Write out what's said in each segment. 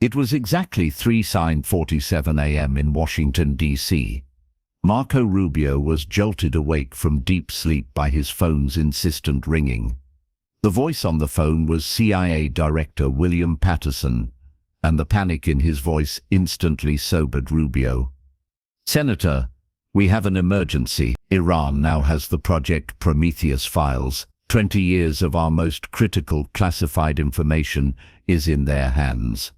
It was exactly 3:47 a.m. in Washington, D.C. Marco Rubio was jolted awake from deep sleep by his phone's insistent ringing. The voice on the phone was CIA Director William Patterson, and the panic in his voice instantly sobered Rubio. "Senator, we have an emergency. Iran now has the Project Prometheus files. 20 years of our most critical classified information is in their hands."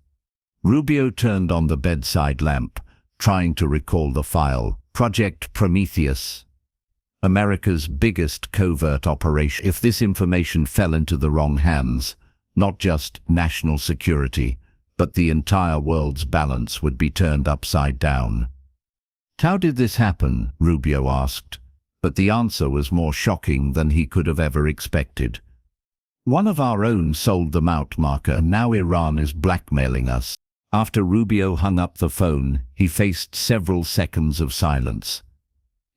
Rubio turned on the bedside lamp, trying to recall the file. Project Prometheus, America's biggest covert operation. If this information fell into the wrong hands, not just national security, but the entire world's balance would be turned upside down. "How did this happen?" Rubio asked, but the answer was more shocking than he could have ever expected. "One of our own sold them out, Marco, and now Iran is blackmailing us." After Rubio hung up the phone, he faced several seconds of silence.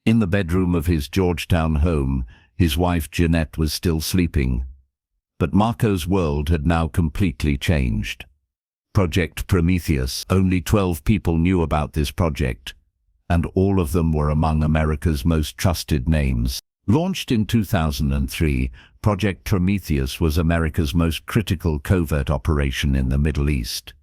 In the bedroom of his Georgetown home, his wife Jeanette was still sleeping. But Marco's world had now completely changed. Project Prometheus. Only 12 people knew about this project, and all of them were among America's most trusted names. Launched in 2003, Project Prometheus was America's most critical covert operation in the Middle East.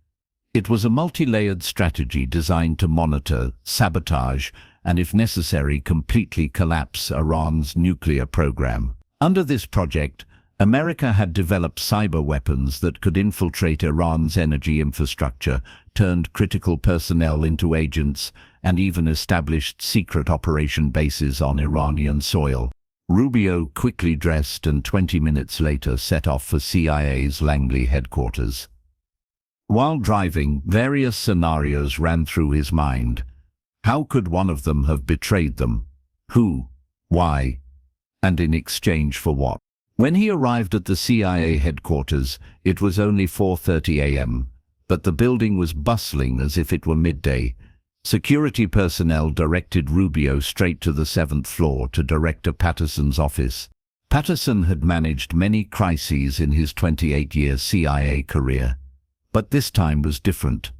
It was a multi-layered strategy designed to monitor, sabotage, and if necessary, completely collapse Iran's nuclear program. Under this project, America had developed cyber weapons that could infiltrate Iran's energy infrastructure, turned critical personnel into agents, and even established secret operation bases on Iranian soil. Rubio quickly dressed and 20 minutes later set off for CIA's Langley headquarters. While driving, various scenarios ran through his mind. How could one of them have betrayed them? Who? Why? And in exchange for what? When he arrived at the CIA headquarters, it was only 4:30 a.m., but the building was bustling as if it were midday. Security personnel directed Rubio straight to the 7th floor to Director Patterson's office. Patterson had managed many crises in his 28-year CIA career, but this time was different.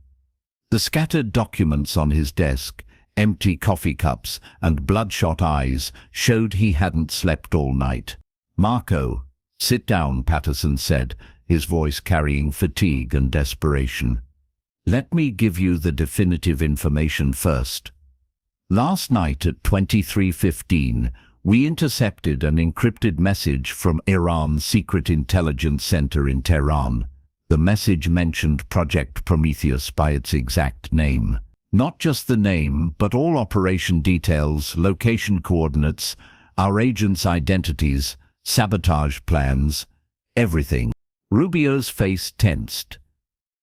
The scattered documents on his desk, empty coffee cups, and bloodshot eyes showed he hadn't slept all night. "Marco, sit down," Patterson said, his voice carrying fatigue and desperation. "Let me give you the definitive information first. Last night at 23:15, we intercepted an encrypted message from Iran's secret intelligence center in Tehran. The message mentioned Project Prometheus by its exact name. Not just the name, but all operation details, location coordinates, our agents' identities, sabotage plans, everything." Rubio's face tensed.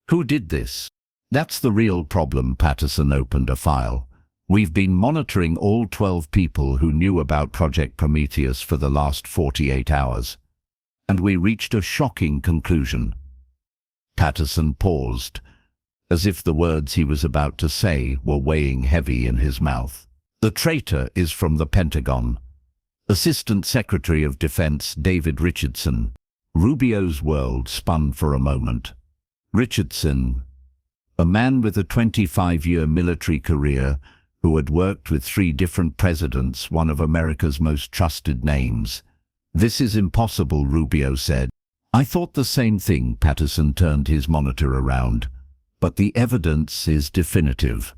"Who did this?" "That's the real problem." Patterson opened a file. "We've been monitoring all 12 people who knew about Project Prometheus for the last 48 hours. And we reached a shocking conclusion." Patterson paused, as if the words he was about to say were weighing heavy in his mouth. "The traitor is from the Pentagon. Assistant Secretary of Defense David Richardson." Rubio's world spun for a moment. Richardson, a man with a 25-year military career who had worked with 3 different presidents, one of America's most trusted names. "This is impossible," Rubio said. "I thought the same thing." Patterson turned his monitor around. "But the evidence is definitive.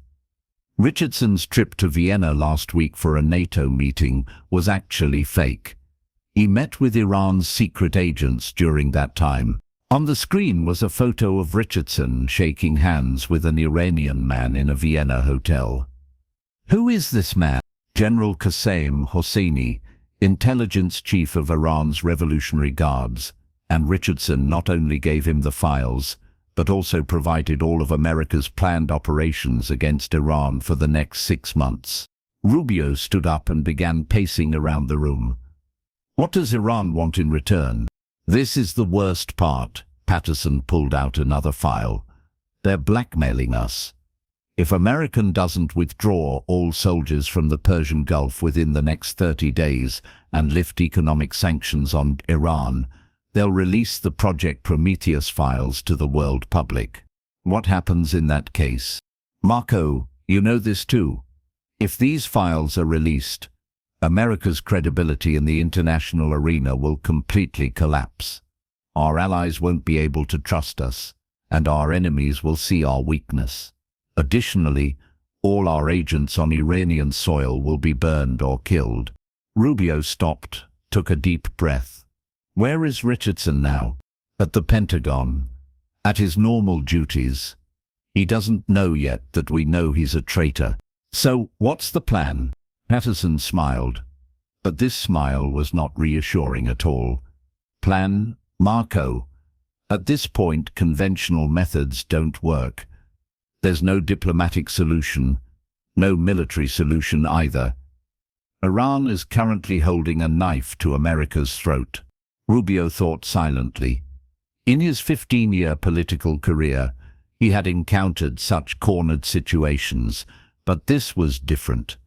Richardson's trip to Vienna last week for a NATO meeting was actually fake. He met with Iran's secret agents during that time. On the screen was a photo of Richardson shaking hands with an Iranian man in a Vienna hotel. Who is this man? General Qasem Hosseini, intelligence chief of Iran's Revolutionary Guards, and Richardson not only gave him the files, but also provided all of America's planned operations against Iran for the next 6 months. Rubio stood up and began pacing around the room. What does Iran want in return? This is the worst part. Patterson pulled out another file. They're blackmailing us. If America doesn't withdraw all soldiers from the Persian Gulf within the next 30 days and lift economic sanctions on Iran, they'll release the Project Prometheus files to the world public. What happens in that case? Marco, you know this too. If these files are released, America's credibility in the international arena will completely collapse. Our allies won't be able to trust us, and our enemies will see our weakness. Additionally, all our agents on Iranian soil will be burned or killed. Rubio stopped, took a deep breath. Where is Richardson now? At the Pentagon, at his normal duties. He doesn't know yet that we know he's a traitor. So, what's the plan? Patterson smiled, but this smile was not reassuring at all. Plan, Marco. At this point, conventional methods don't work. There's no diplomatic solution, no military solution either. Iran is currently holding a knife to America's throat. Rubio thought silently. In his 15-year political career, he had encountered such cornered situations, but this was different.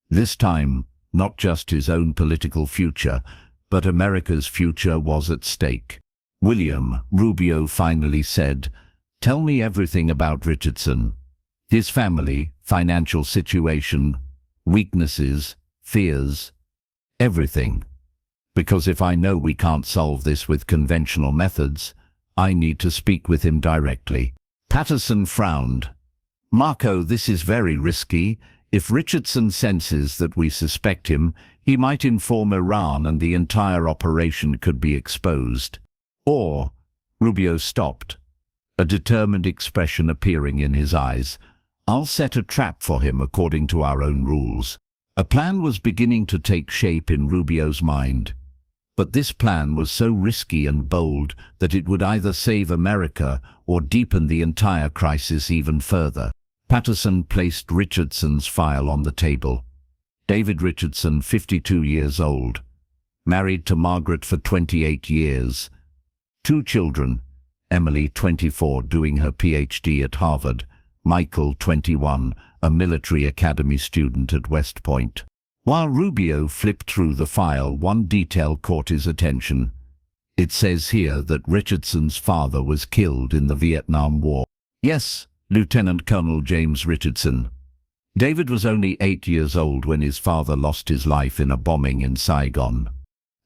This time, not just his own political future, but America's future was at stake. William, Rubio finally said, "Tell me everything about Richardson. His family, financial situation, weaknesses, fears, everything. Because if I know we can't solve this with conventional methods, I need to speak with him directly." Patterson frowned. "Marco, this is very risky. If Richardson senses that we suspect him, he might inform Iran and the entire operation could be exposed. Or..." Rubio stopped, a determined expression appearing in his eyes. "I'll set a trap for him according to our own rules." A plan was beginning to take shape in Rubio's mind. But this plan was so risky and bold that it would either save America or deepen the entire crisis even further. Patterson placed Richardson's file on the table. David Richardson, 52 years old, married to Margaret for 28 years. 2 children, Emily, 24, doing her PhD at Harvard, Michael, 21, a military academy student at West Point. While Rubio flipped through the file, one detail caught his attention. It says here that Richardson's father was killed in the Vietnam War. Yes, Lieutenant Colonel James Richardson. David was only 8 years old when his father lost his life in a bombing in Saigon.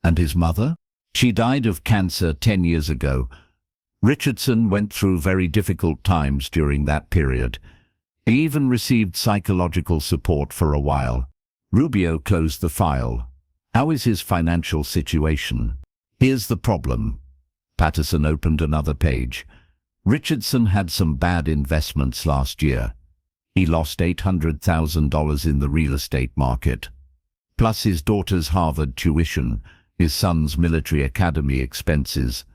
And his mother? She died of cancer 10 years ago. Richardson went through very difficult times during that period. He even received psychological support for a while. Rubio closed the file. How is his financial situation? Here's the problem. Patterson opened another page. Richardson had some bad investments last year. He lost $800,000 in the real estate market. Plus his daughter's Harvard tuition, his son's military academy expenses.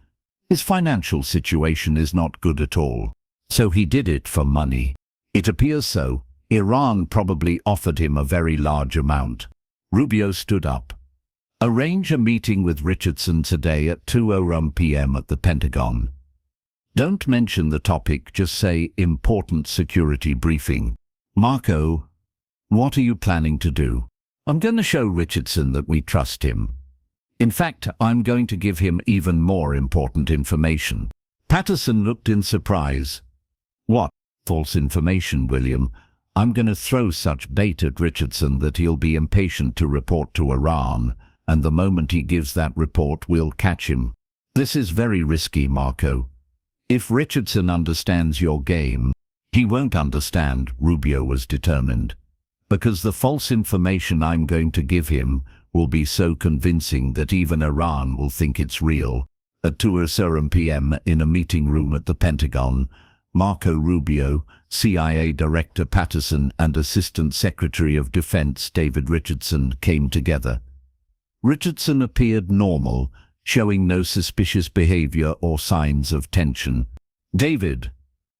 His financial situation is not good at all. So he did it for money. It appears so. Iran probably offered him a very large amount. Rubio stood up. Arrange a meeting with Richardson today at 2:00 p.m. at the Pentagon. Don't mention the topic, just say important security briefing. Marco, what are you planning to do? I'm going to show Richardson that we trust him. In fact, I'm going to give him even more important information. Patterson looked in surprise. What? False information, William? I'm going to throw such bait at Richardson that he'll be impatient to report to Iran, and the moment he gives that report, we'll catch him. This is very risky, Marco. If Richardson understands your game, he won't understand, Rubio was determined. Because the false information I'm going to give him will be so convincing that even Iran will think it's real. At 2:00 p.m. in a meeting room at the Pentagon, Marco Rubio, CIA Director Patterson, and Assistant Secretary of Defense David Richardson came together. Richardson appeared normal, showing no suspicious behavior or signs of tension. David,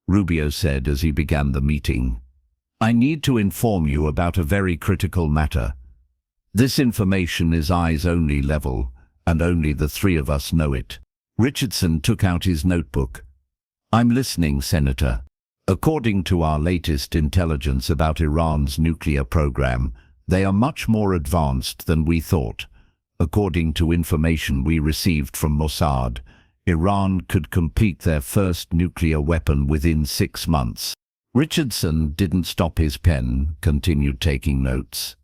Rubio said as he began the meeting, I need to inform you about a very critical matter. This information is eyes-only level, and only the 3 of us know it. Richardson took out his notebook. I'm listening, Senator. According to our latest intelligence about Iran's nuclear program, they are much more advanced than we thought. According to information we received from Mossad, Iran could complete their first nuclear weapon within 6 months. Richardson didn't stop his pen, continued taking notes.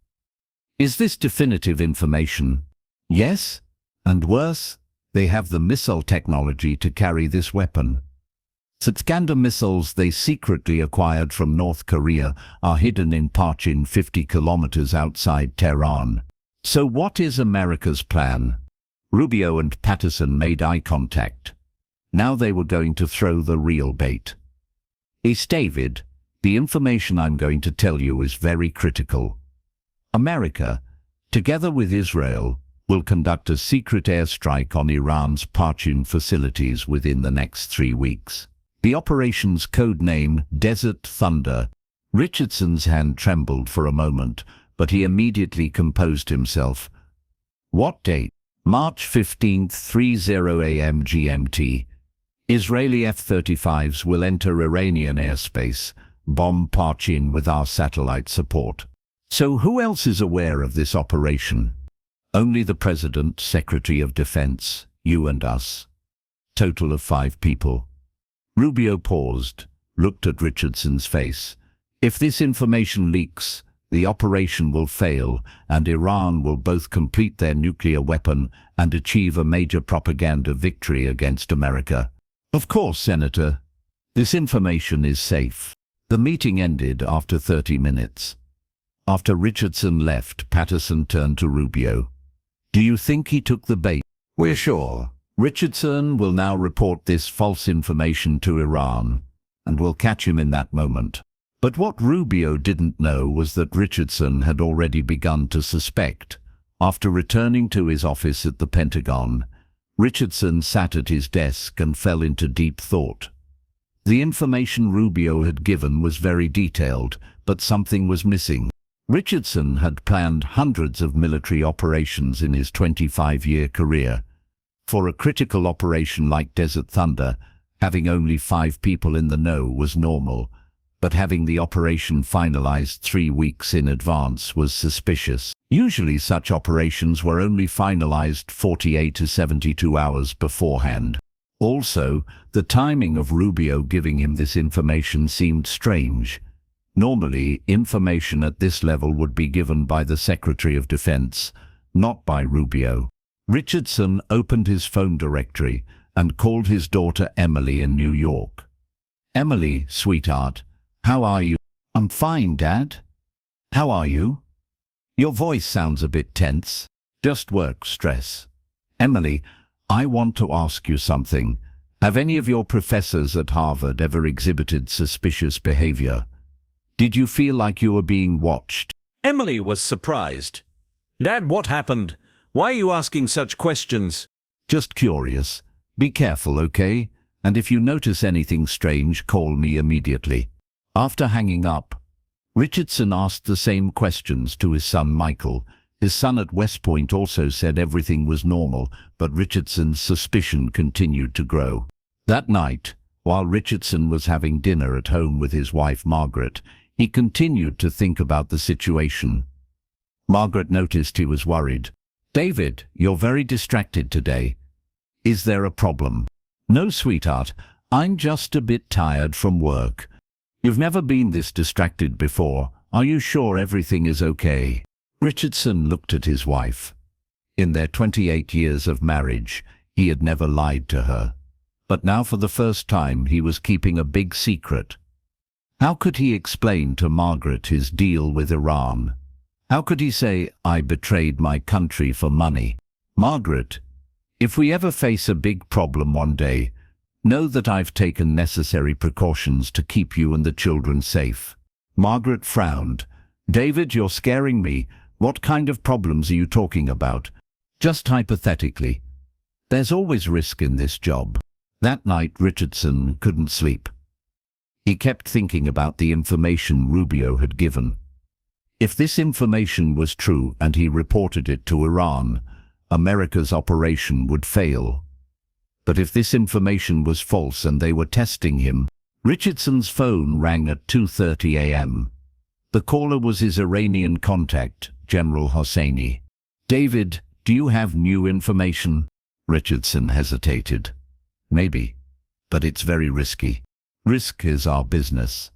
Is this definitive information? Yes, and worse, they have the missile technology to carry this weapon. Iskander missiles they secretly acquired from North Korea are hidden in Pachin 50 kilometers outside Tehran. So what is America's plan? Rubio and Patterson made eye contact. Now they were going to throw the real bait. It's David, the information I'm going to tell you is very critical. America, together with Israel, will conduct a secret airstrike on Iran's Pachin facilities within the next 3 weeks. The operation's code name, Desert Thunder. Richardson's hand trembled for a moment, but he immediately composed himself. What date? March 15th, 30 a.m. GMT. Israeli F-35s will enter Iranian airspace, bomb Pachin with our satellite support. So who else is aware of this operation? Only the President, Secretary of Defense, you and us. Total of 5 people. Rubio paused, looked at Richardson's face. If this information leaks, the operation will fail, and Iran will both complete their nuclear weapon and achieve a major propaganda victory against America. Of course, Senator. This information is safe. The meeting ended after 30 minutes. After Richardson left, Patterson turned to Rubio. Do you think he took the bait? We're sure. Richardson will now report this false information to Iran, and we'll catch him in that moment. But what Rubio didn't know was that Richardson had already begun to suspect. After returning to his office at the Pentagon, Richardson sat at his desk and fell into deep thought. The information Rubio had given was very detailed, but something was missing. Richardson had planned hundreds of military operations in his 25-year career. For a critical operation like Desert Thunder, having only 5 people in the know was normal, but having the operation finalized 3 weeks in advance was suspicious. Usually such operations were only finalized 48 to 72 hours beforehand. Also, the timing of Rubio giving him this information seemed strange. Normally, information at this level would be given by the Secretary of Defense, not by Rubio. Richardson opened his phone directory and called his daughter Emily in New York. Emily, sweetheart, how are you? I'm fine, Dad. How are you? Your voice sounds a bit tense. Just work stress. Emily, I want to ask you something. Have any of your professors at Harvard ever exhibited suspicious behavior? Did you feel like you were being watched? Emily was surprised. Dad, what happened? Why are you asking such questions? Just curious. Be careful, okay? And if you notice anything strange, call me immediately. After hanging up, Richardson asked the same questions to his son Michael. His son at West Point also said everything was normal, but Richardson's suspicion continued to grow. That night, while Richardson was having dinner at home with his wife Margaret, he continued to think about the situation. Margaret noticed he was worried. David, you're very distracted today. Is there a problem? No, sweetheart. I'm just a bit tired from work. You've never been this distracted before. Are you sure everything is okay? Richardson looked at his wife. In their 28 years of marriage, he had never lied to her. But now for the first time he was keeping a big secret. How could he explain to Margaret his deal with Iran? How could he say, I betrayed my country for money? Margaret, if we ever face a big problem one day, know that I've taken necessary precautions to keep you and the children safe. Margaret frowned. David, you're scaring me. What kind of problems are you talking about? Just hypothetically. There's always risk in this job. That night Richardson couldn't sleep. He kept thinking about the information Rubio had given. If this information was true and he reported it to Iran, America's operation would fail. But if this information was false and they were testing him, Richardson's phone rang at 2:30 a.m. The caller was his Iranian contact, General Hosseini. David, do you have new information? Richardson hesitated. Maybe, but it's very risky. Risk is our business.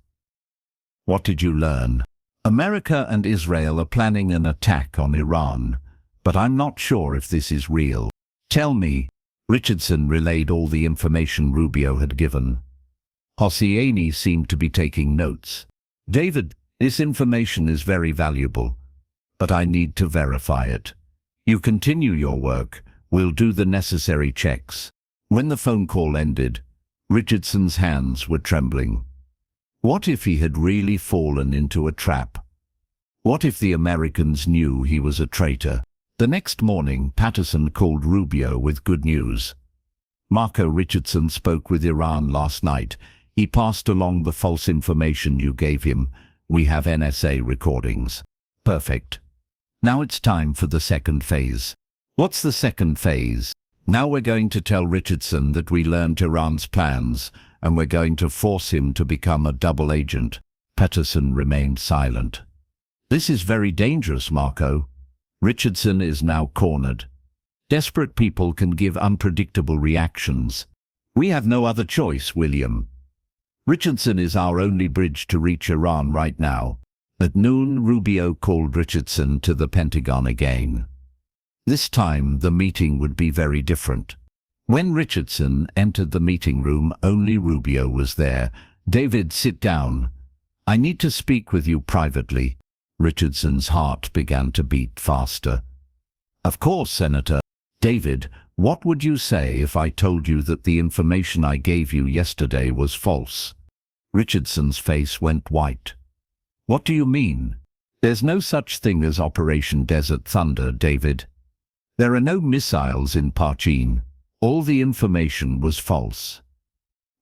What did you learn? America and Israel are planning an attack on Iran, but I'm not sure if this is real. Tell me. Richardson relayed all the information Rubio had given. Hosseini seemed to be taking notes. David, this information is very valuable, but I need to verify it. You continue your work. We'll do the necessary checks. When the phone call ended, Richardson's hands were trembling. What if he had really fallen into a trap? What if the Americans knew he was a traitor? The next morning, Patterson called Rubio with good news. Marco Richardson spoke with Iran last night. He passed along the false information you gave him. We have NSA recordings. Perfect. Now it's time for the second phase. What's the second phase? Now we're going to tell Richardson that we learned Iran's plans, and we're going to force him to become a double agent. Patterson remained silent. This is very dangerous, Marco. Richardson is now cornered. Desperate people can give unpredictable reactions. We have no other choice, William. Richardson is our only bridge to reach Iran right now. At noon, Rubio called Richardson to the Pentagon again. This time, the meeting would be very different. When Richardson entered the meeting room, only Rubio was there. David, sit down. I need to speak with you privately. Richardson's heart began to beat faster. Of course, Senator. David, what would you say if I told you that the information I gave you yesterday was false? Richardson's face went white. What do you mean? There's no such thing as Operation Desert Thunder, David. There are no missiles in Parchin. All the information was false.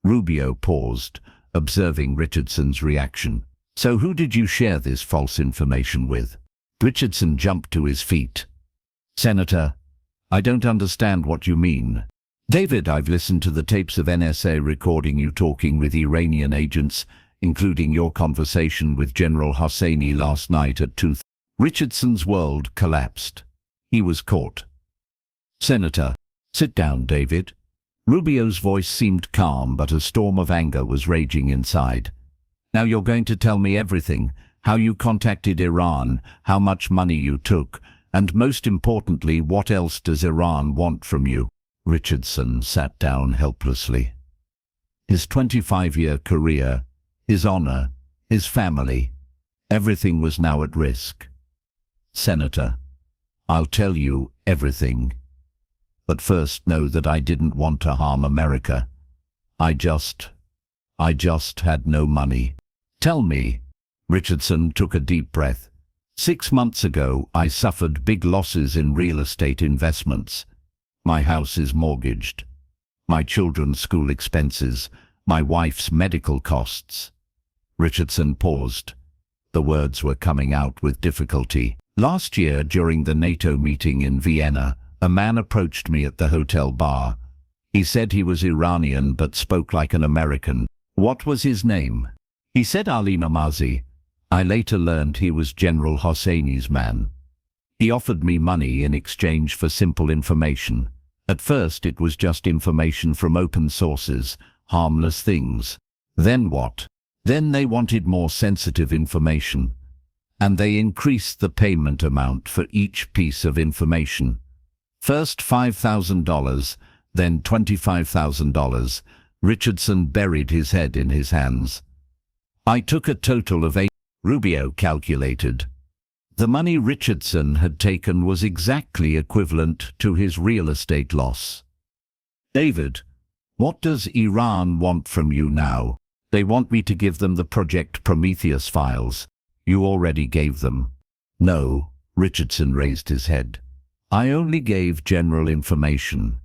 Rubio paused, observing Richardson's reaction. So who did you share this false information with? Richardson jumped to his feet. Senator, I don't understand what you mean. David, I've listened to the tapes of NSA recording you talking with Iranian agents, including your conversation with General Hosseini last night at 2. Richardson's world collapsed. He was caught. Senator, sit down, David. Rubio's voice seemed calm, but a storm of anger was raging inside. Now you're going to tell me everything, how you contacted Iran, how much money you took, and most importantly, what else does Iran want from you? Richardson sat down helplessly. His 25-year career, his honor, his family, everything was now at risk. Senator, I'll tell you everything. But first know that I didn't want to harm America. I just had no money. Tell me. Richardson took a deep breath. 6 months ago, I suffered big losses in real estate investments. My house is mortgaged. My children's school expenses, my wife's medical costs. Richardson paused. The words were coming out with difficulty. Last year, during the NATO meeting in Vienna, a man approached me at the hotel bar. He said he was Iranian but spoke like an American. What was his name? He said Ali Namazi. I later learned he was General Hosseini's man. He offered me money in exchange for simple information. At first it was just information from open sources, harmless things. Then what? Then they wanted more sensitive information. And they increased the payment amount for each piece of information. First $5,000, then $25,000. Richardson buried his head in his hands. I took a total of 8. Rubio calculated. The money Richardson had taken was exactly equivalent to his real estate loss. David, what does Iran want from you now? They want me to give them the Project Prometheus files. You already gave them. No, Richardson raised his head. I only gave general information.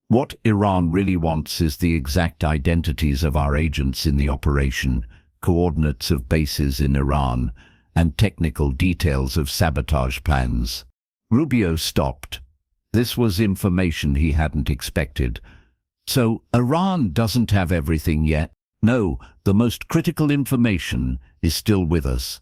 What Iran really wants is the exact identities of our agents in the operation, coordinates of bases in Iran, and technical details of sabotage plans. Rubio stopped. This was information he hadn't expected. So Iran doesn't have everything yet? No, the most critical information is still with us.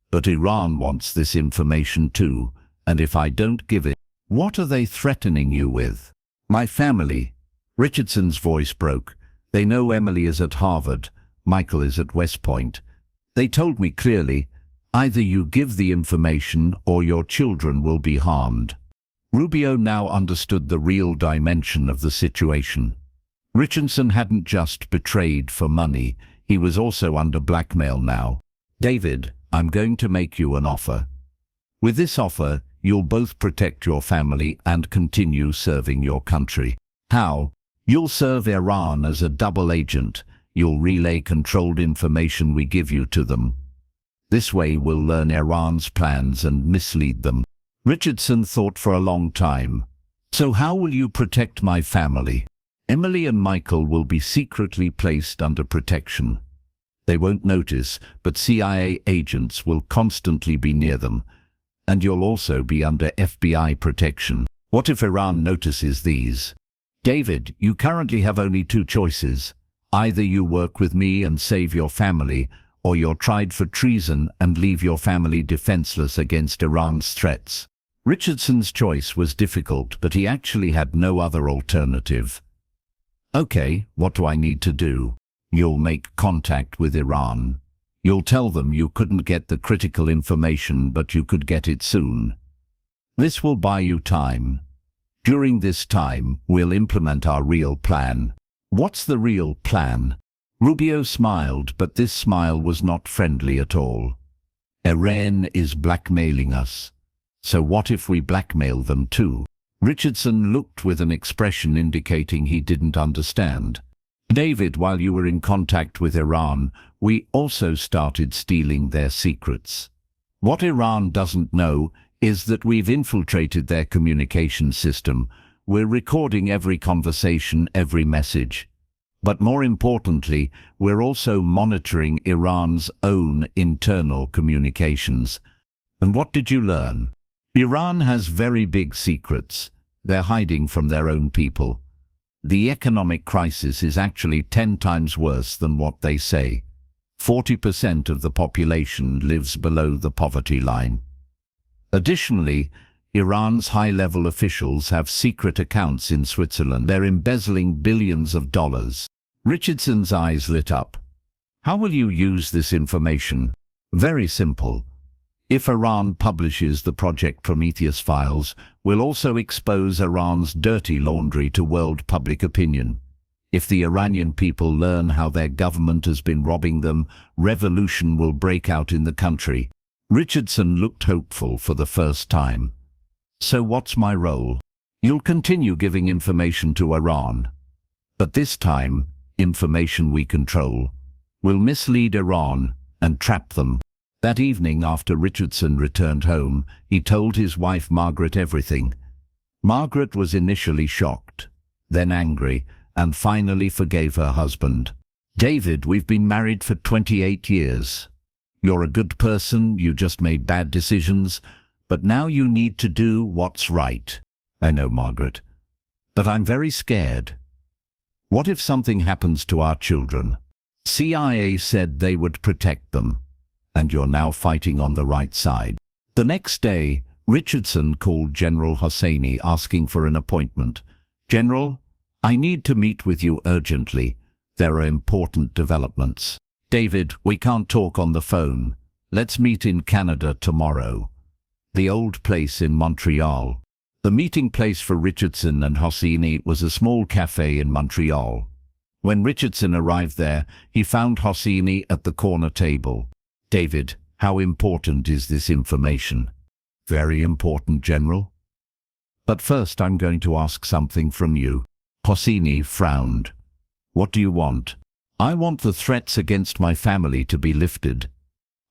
But Iran wants this information too, and if I don't give it, what are they threatening you with? My family. Richardson's voice broke. They know Emily is at Harvard. Michael is at West Point. They told me clearly, either you give the information or your children will be harmed. Rubio now understood the real dimension of the situation. Richardson hadn't just betrayed for money, he was also under blackmail now. David, I'm going to make you an offer. With this offer, you'll both protect your family and continue serving your country. How? You'll serve Iran as a double agent. You'll relay controlled information we give you to them. This way we'll learn Iran's plans and mislead them. Richardson thought for a long time. So how will you protect my family? Emily and Michael will be secretly placed under protection. They won't notice, but CIA agents will constantly be near them. And you'll also be under FBI protection. What if Iran notices these? David, you currently have only two choices. Either you work with me and save your family, or you're tried for treason and leave your family defenseless against Iran's threats. Richardson's choice was difficult, but he actually had no other alternative. Okay, what do I need to do? You'll make contact with Iran. You'll tell them you couldn't get the critical information, but you could get it soon. This will buy you time. During this time, we'll implement our real plan. What's the real plan? Rubio smiled, but this smile was not friendly at all. Iran is blackmailing us. So what if we blackmail them too? Richardson looked with an expression indicating he didn't understand. David, while you were in contact with Iran, we also started stealing their secrets. What Iran doesn't know is that we've infiltrated their communication system. We're recording every conversation, every message. But more importantly, we're also monitoring Iran's own internal communications. And what did you learn? Iran has very big secrets. They're hiding from their own people. The economic crisis is actually 10 times worse than what they say. 40% of the population lives below the poverty line. Additionally, Iran's high-level officials have secret accounts in Switzerland. They're embezzling billions of dollars. Richardson's eyes lit up. How will you use this information? Very simple. If Iran publishes the Project Prometheus files, we'll also expose Iran's dirty laundry to world public opinion. If the Iranian people learn how their government has been robbing them, revolution will break out in the country. Richardson looked hopeful for the first time. So what's my role? You'll continue giving information to Iran. But this time, information we control. We'll mislead Iran and trap them. That evening, after Richardson returned home, he told his wife Margaret everything. Margaret was initially shocked, then angry, and finally forgave her husband. David, we've been married for 28 years. You're a good person, you just made bad decisions, but now you need to do what's right. I know, Margaret, but I'm very scared. What if something happens to our children? CIA said they would protect them. And you're now fighting on the right side. The next day, Richardson called General Hosseini asking for an appointment. General, I need to meet with you urgently. There are important developments. David, we can't talk on the phone. Let's meet in Canada tomorrow. The old place in Montreal. The meeting place for Richardson and Hosseini was a small cafe in Montreal. When Richardson arrived there, he found Hosseini at the corner table. David, how important is this information? Very important, General. But first I'm going to ask something from you. Hosseini frowned. What do you want? I want the threats against my family to be lifted.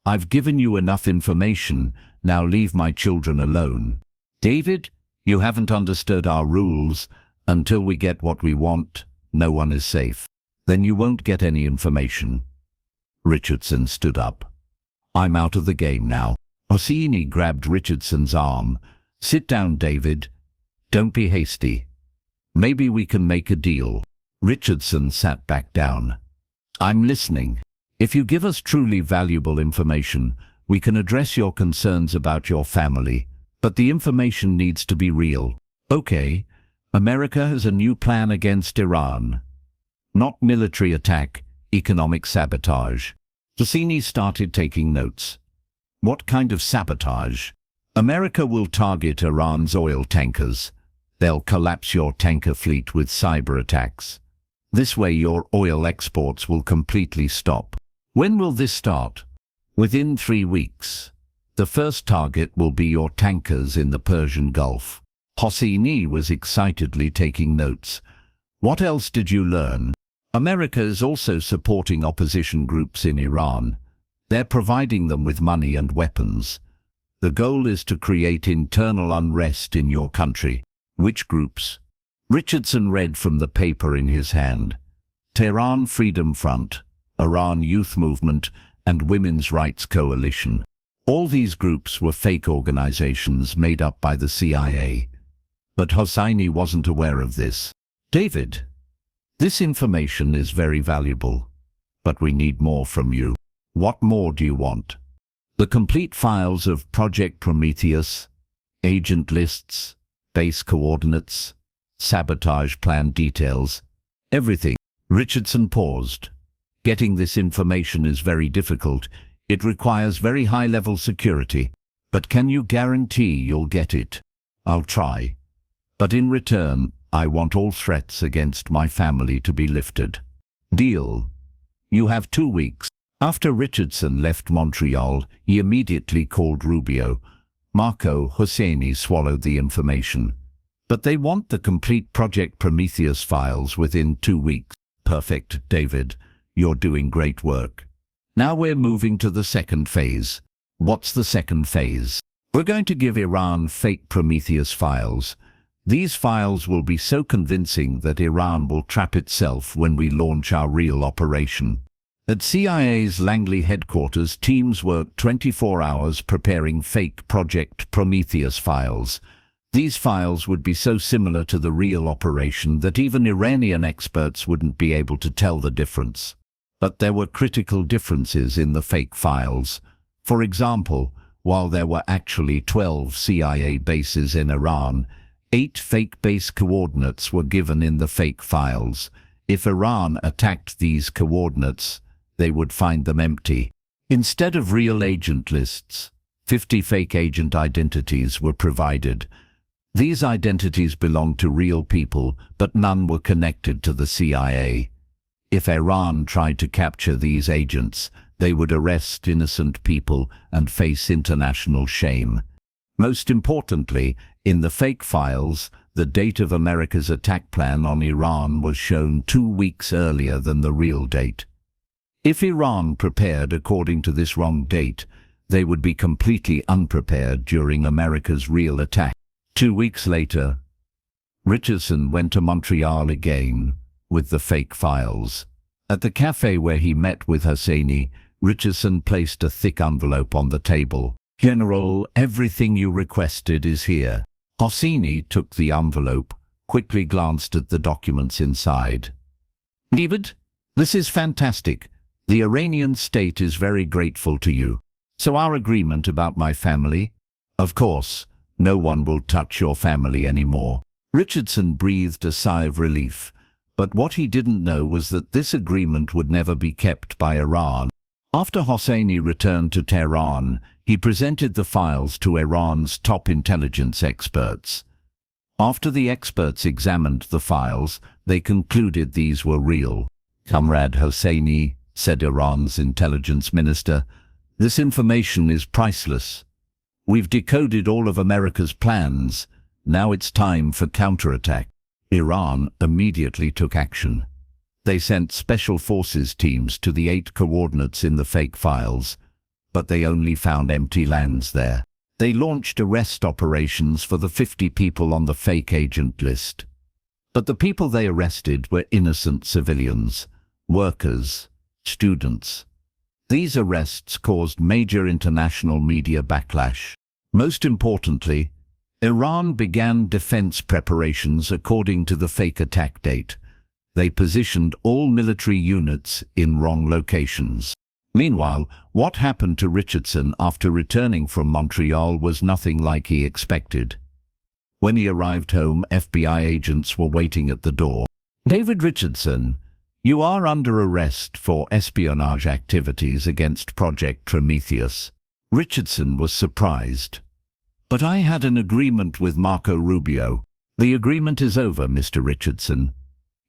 I've given you enough information, now leave my children alone. David, you haven't understood our rules. Until we get what we want, no one is safe. Then you won't get any information. Richardson stood up. I'm out of the game now. Hosseini grabbed Richardson's arm. Sit down, David. Don't be hasty. Maybe we can make a deal. Richardson sat back down. I'm listening. If you give us truly valuable information, we can address your concerns about your family. But the information needs to be real. Okay, America has a new plan against Iran. Not military attack, economic sabotage. Cassini started taking notes. What kind of sabotage? America will target Iran's oil tankers. They'll collapse your tanker fleet with cyber attacks. This way your oil exports will completely stop. When will this start? Within 3 weeks. The first target will be your tankers in the Persian Gulf. Hosseini was excitedly taking notes. What else did you learn? America is also supporting opposition groups in Iran. They're providing them with money and weapons. The goal is to create internal unrest in your country. Which groups? Richardson read from the paper in his hand. Tehran Freedom Front, Iran Youth Movement, and Women's Rights Coalition. All these groups were fake organizations made up by the CIA. But Hosseini wasn't aware of this. David, this information is very valuable, but we need more from you. What more do you want? The complete files of Project Prometheus, agent lists, base coordinates, sabotage plan details, everything. Richardson paused. Getting this information is very difficult. It requires very high-level security. But can you guarantee you'll get it? I'll try. But in return, I want all threats against my family to be lifted. Deal. You have 2 weeks. After Richardson left Montreal, he immediately called Rubio. Marco Hosseini swallowed the information. But they want the complete Project Prometheus files within 2 weeks. Perfect, David. You're doing great work. Now we're moving to the second phase. What's the second phase? We're going to give Iran fake Prometheus files. These files will be so convincing that Iran will trap itself when we launch our real operation. At CIA's Langley headquarters, teams worked 24 hours preparing fake Project Prometheus files. These files would be so similar to the real operation that even Iranian experts wouldn't be able to tell the difference. But there were critical differences in the fake files. For example, while there were actually 12 CIA bases in Iran, 8 fake base coordinates were given in the fake files. If Iran attacked these coordinates, they would find them empty. Instead of real agent lists, 50 fake agent identities were provided. These identities belonged to real people, but none were connected to the CIA. If Iran tried to capture these agents, they would arrest innocent people and face international shame. Most importantly, in the fake files, the date of America's attack plan on Iran was shown 2 weeks earlier than the real date. If Iran prepared according to this wrong date, they would be completely unprepared during America's real attack. 2 weeks later, Richardson went to Montreal again with the fake files. At the cafe where he met with Hosseini, Richardson placed a thick envelope on the table. General, everything you requested is here. Hosseini took the envelope, quickly glanced at the documents inside. David, this is fantastic. The Iranian state is very grateful to you. So our agreement about my family? Of course, no one will touch your family anymore. Richardson breathed a sigh of relief. But what he didn't know was that this agreement would never be kept by Iran. After Hosseini returned to Tehran, he presented the files to Iran's top intelligence experts. After the experts examined the files, they concluded these were real. Comrade Hosseini, said Iran's intelligence minister, this information is priceless. We've decoded all of America's plans. Now it's time for counterattack. Iran immediately took action. They sent special forces teams to the 8 coordinates in the fake files, but they only found empty lands there. They launched arrest operations for the 50 people on the fake agent list. But the people they arrested were innocent civilians, workers, students. These arrests caused major international media backlash. Most importantly, Iran began defense preparations according to the fake attack date. They positioned all military units in wrong locations. Meanwhile, what happened to Richardson after returning from Montreal was nothing like he expected. When he arrived home, FBI agents were waiting at the door. "David Richardson, you are under arrest for espionage activities against Project Prometheus." Richardson was surprised. "But I had an agreement with Marco Rubio." "The agreement is over, Mr. Richardson.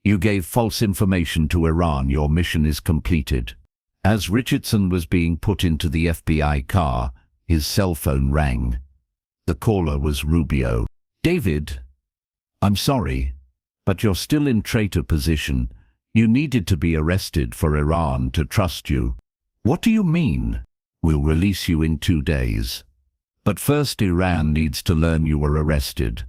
You gave false information to Iran. Your mission is completed." As Richardson was being put into the FBI car, his cell phone rang. The caller was Rubio. "David, I'm sorry, but you're still in traitor position. You needed to be arrested for Iran to trust you." "What do you mean?" "We'll release you in 2 days. But first Iran needs to learn you were arrested.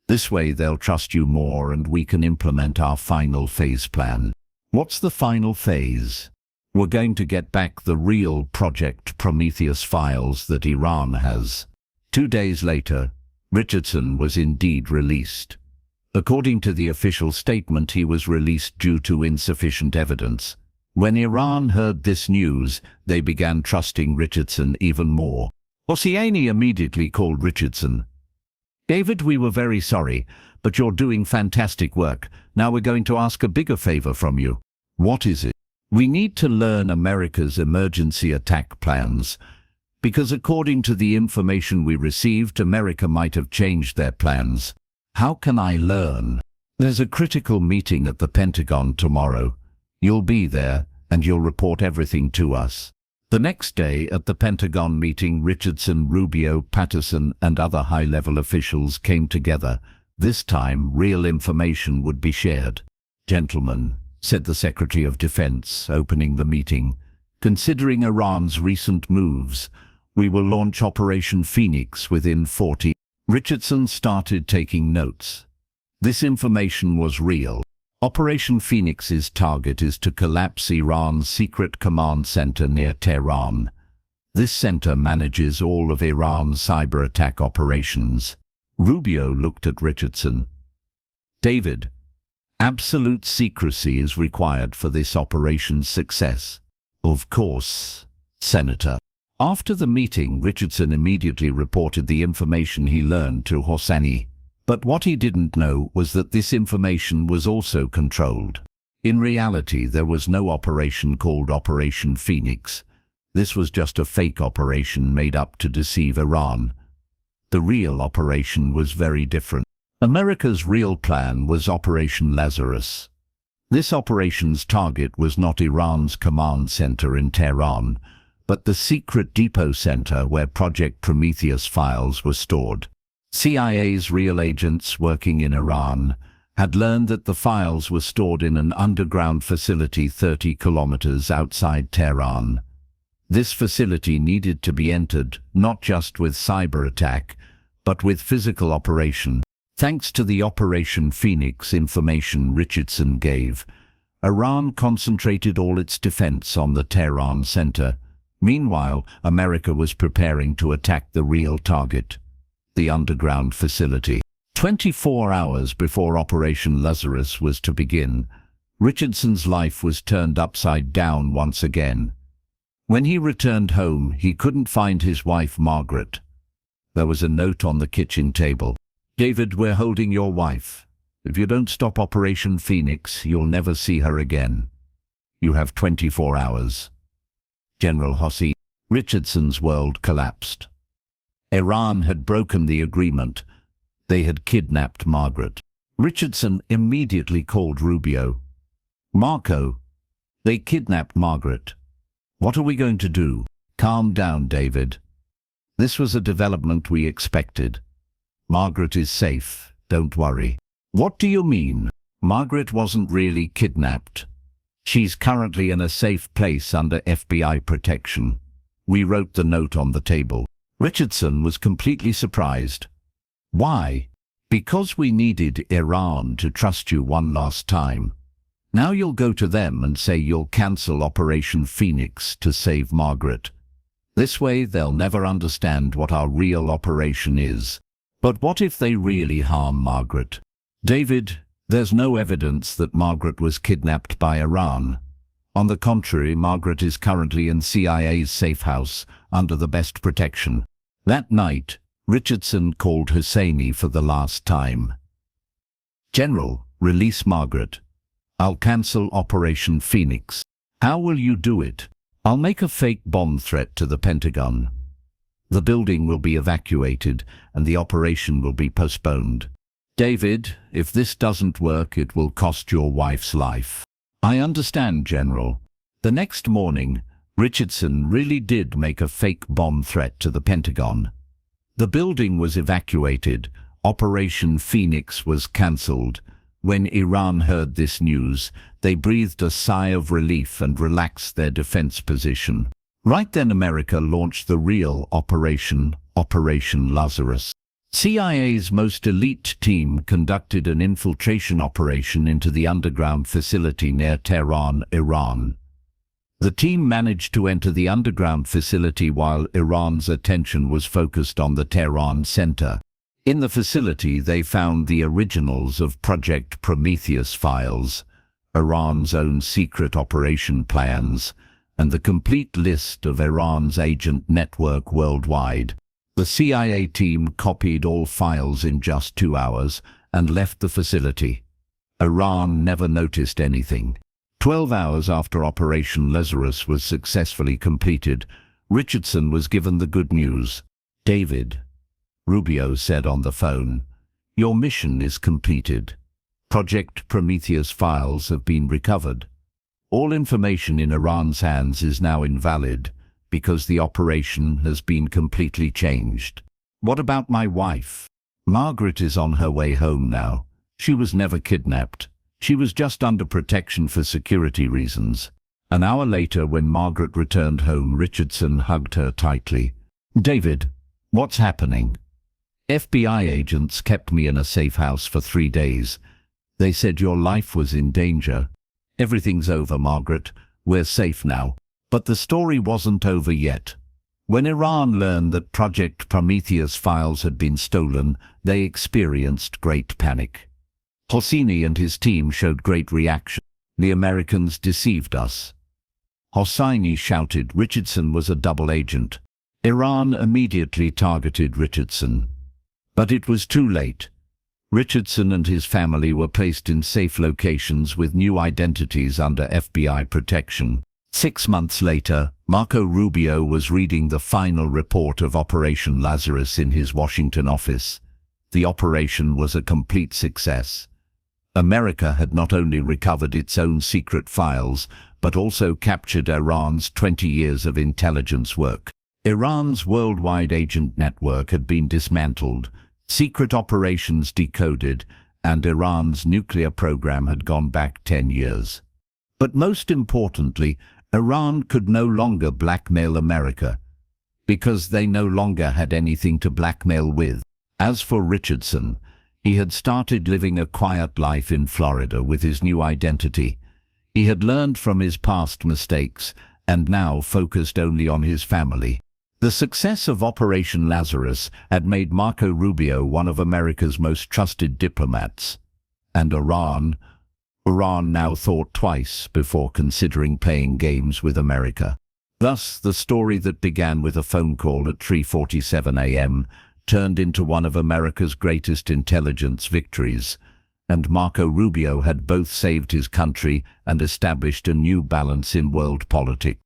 This way they'll trust you more and we can implement our final phase plan." "What's the final phase?" "We're going to get back the real Project Prometheus files that Iran has." 2 days later, Richardson was indeed released. According to the official statement, he was released due to insufficient evidence. When Iran heard this news, they began trusting Richardson even more. Hosseini immediately called Richardson. "David, we were very sorry, but you're doing fantastic work. Now we're going to ask a bigger favor from you." "What is it?" "We need to learn America's emergency attack plans, because according to the information we received, America might have changed their plans." "How can I learn?" "There's a critical meeting at the Pentagon tomorrow. You'll be there, and you'll report everything to us." The next day at the Pentagon meeting, Richardson, Rubio, Patterson, and other high-level officials came together. This time, real information would be shared. "Gentlemen," said the Secretary of Defense, opening the meeting, "considering Iran's recent moves, we will launch Operation Phoenix within 40." Richardson started taking notes. This information was real. Operation Phoenix's target is to collapse Iran's secret command center near Tehran. This center manages all of Iran's cyber attack operations. Rubio looked at Richardson. "David, absolute secrecy is required for this operation's success." "Of course, Senator." After the meeting, Richardson immediately reported the information he learned to Hosseini. But what he didn't know was that this information was also controlled. In reality, there was no operation called Operation Phoenix. This was just a fake operation made up to deceive Iran. The real operation was very different. America's real plan was Operation Lazarus. This operation's target was not Iran's command center in Tehran, but the secret depot center where Project Prometheus files were stored. CIA's real agents working in Iran had learned that the files were stored in an underground facility 30 kilometers outside Tehran. This facility needed to be entered not just with cyber attack, but with physical operation. Thanks to the Operation Phoenix information Richardson gave, Iran concentrated all its defense on the Tehran center. Meanwhile, America was preparing to attack the real target, the underground facility. 24 hours before Operation Lazarus was to begin, Richardson's life was turned upside down once again. When he returned home, he couldn't find his wife, Margaret. There was a note on the kitchen table. "David, we're holding your wife. If you don't stop Operation Phoenix, you'll never see her again. You have 24 hours. General Hosseini." Richardson's world collapsed. Iran had broken the agreement. They had kidnapped Margaret. Richardson immediately called Rubio. "Marco, they kidnapped Margaret. What are we going to do?" "Calm down, David. This was a development we expected. Margaret is safe, don't worry." "What do you mean?" "Margaret wasn't really kidnapped. She's currently in a safe place under FBI protection." We wrote the note on the table. Richardson was completely surprised. "Why?" "Because we needed Iran to trust you one last time. Now you'll go to them and say you'll cancel Operation Phoenix to save Margaret. This way they'll never understand what our real operation is." "But what if they really harm Margaret?" "David, there's no evidence that Margaret was kidnapped by Iran. On the contrary, Margaret is currently in CIA's safe house under the best protection." That night, Richardson called Hosseini for the last time. "General, release Margaret. I'll cancel Operation Phoenix." "How will you do it?" "I'll make a fake bomb threat to the Pentagon. The building will be evacuated and the operation will be postponed." "David, if this doesn't work, it will cost your wife's life." "I understand, General." The next morning, Richardson really did make a fake bomb threat to the Pentagon. The building was evacuated. Operation Phoenix was cancelled. When Iran heard this news, they breathed a sigh of relief and relaxed their defense position. Right then, America launched the real Operation Lazarus. CIA's most elite team conducted an infiltration operation into the underground facility near Tehran, Iran. The team managed to enter the underground facility while Iran's attention was focused on the Tehran center. In the facility, they found the originals of Project Prometheus files, Iran's own secret operation plans, and the complete list of Iran's agent network worldwide. The CIA team copied all files in just 2 hours and left the facility. Iran never noticed anything. 12 hours after Operation Lazarus was successfully completed, Richardson was given the good news. "David," Rubio said on the phone, "your mission is completed. Project Prometheus files have been recovered. All information in Iran's hands is now invalid because the operation has been completely changed." "What about my wife?" "Margaret is on her way home now. She was never kidnapped. She was just under protection for security reasons." An hour later, when Margaret returned home, Richardson hugged her tightly. "David, what's happening?" "FBI agents kept me in a safe house for 3 days. They said your life was in danger." "Everything's over, Margaret. We're safe now." But the story wasn't over yet. When Iran learned that Project Prometheus files had been stolen, they experienced great panic. Hosseini and his team showed great reaction. "The Americans deceived us." Hosseini shouted Richardson was a double agent. Iran immediately targeted Richardson. But it was too late. Richardson and his family were placed in safe locations with new identities under FBI protection. 6 months later, Marco Rubio was reading the final report of Operation Lazarus in his Washington office. The operation was a complete success. America had not only recovered its own secret files, but also captured Iran's 20 years of intelligence work. Iran's worldwide agent network had been dismantled, secret operations decoded, and Iran's nuclear program had gone back 10 years. But most importantly, Iran could no longer blackmail America, because they no longer had anything to blackmail with. As for Richardson, he had started living a quiet life in Florida with his new identity. He had learned from his past mistakes and now focused only on his family. The success of Operation Lazarus had made Marco Rubio one of America's most trusted diplomats. And Iran now thought twice before considering playing games with America. Thus, the story that began with a phone call at 3:47 a.m. turned into one of America's greatest intelligence victories, and Marco Rubio had both saved his country and established a new balance in world politics.